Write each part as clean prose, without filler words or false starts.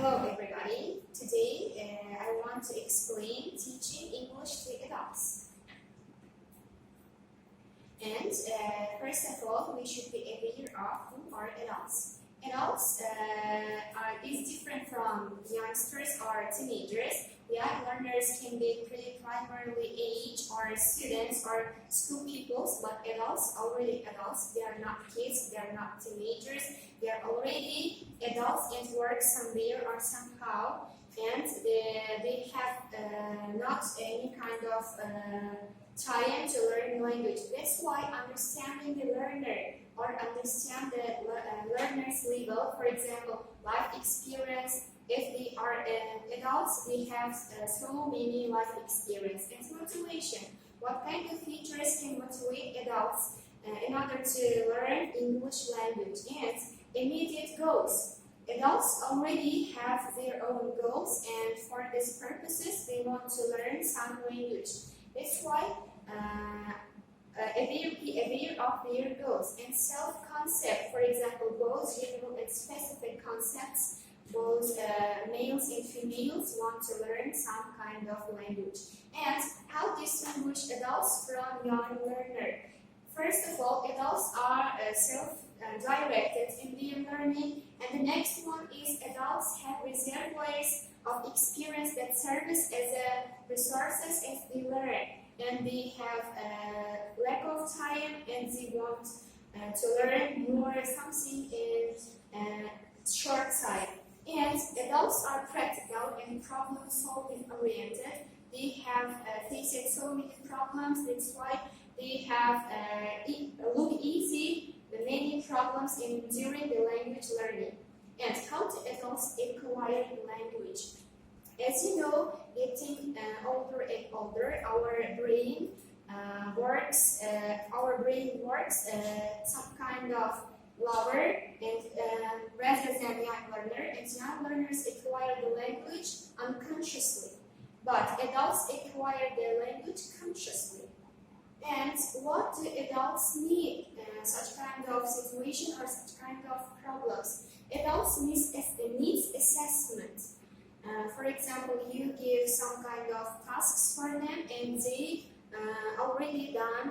Hello everybody. Today I want to explain teaching English to adults. And first of all, we should be aware of who are adults. Adults is different from youngsters or teenagers. Young learners can be primarily age or students or school pupils, but adults, already adults, they are not kids, they are not teenagers, they are already adults and work somewhere or somehow, and they have not any kind of time to learn language. That's why understanding the learner or understand the learner's level, for example, life experience. If they are adults, they have so many life experience and motivation. What kind of features can motivate adults in order to learn English language? And immediate goals. Adults already have their own goals, and for these purposes, they want to learn some language. That's why be aware of their goals and self-concept. For example, both general and specific concepts. Both males and females want to learn some kind of language. And how distinguish adults from young learners? First of all, adults are self-directed in their learning, and the next one is adults have reservoirs of experience that serve as resources as they learn, and they have lack of time and they want to learn more something in short time. And adults are practical and problem-solving oriented. They have faced so many problems. That's why they have look easy the many problems during the language learning. And how do adults acquire language? As you know, getting older and older, our brain works. Some kind of lower and rather than young learner, and young learners acquire the language unconsciously, but adults acquire their language consciously. And what do adults need in such kind of situation or such kind of problems? Adults needs assessment. For example, you give some kind of tasks for them and they already done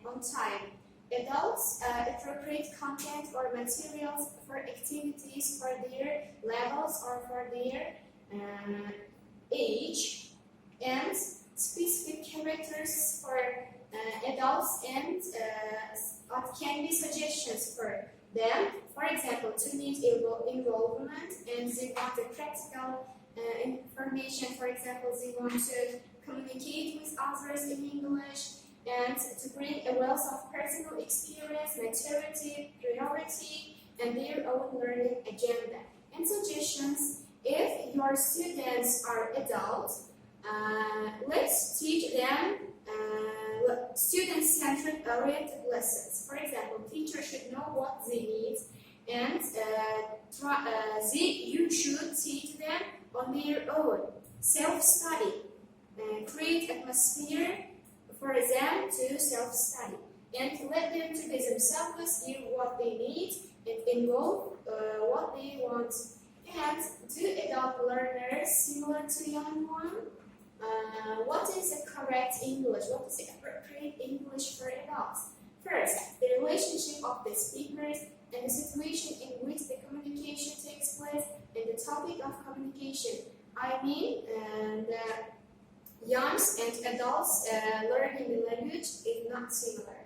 on time. Adults appropriate content or materials for activities for their levels or for their age, and specific characters for adults, and what can be suggestions for them. For example, to need involvement, and they want the practical information. For example, they want to communicate with others in English, and to bring a wealth of personal experience, maturity, priority, and their own learning agenda. And suggestions: if your students are adults, let's teach them student-centric oriented lessons. For example, teachers should know what they need, and you should teach them on their own. Self-study, create atmosphere for them to self-study, and let them to be themselves, give what they need, and involve what they want. And do adult learners similar to young one? What is the correct English? What is the appropriate English for adults? First, the relationship of the speakers and the situation in which the communication takes place, and the topic of communication. I mean, the youngs and adults learning the language is not similar.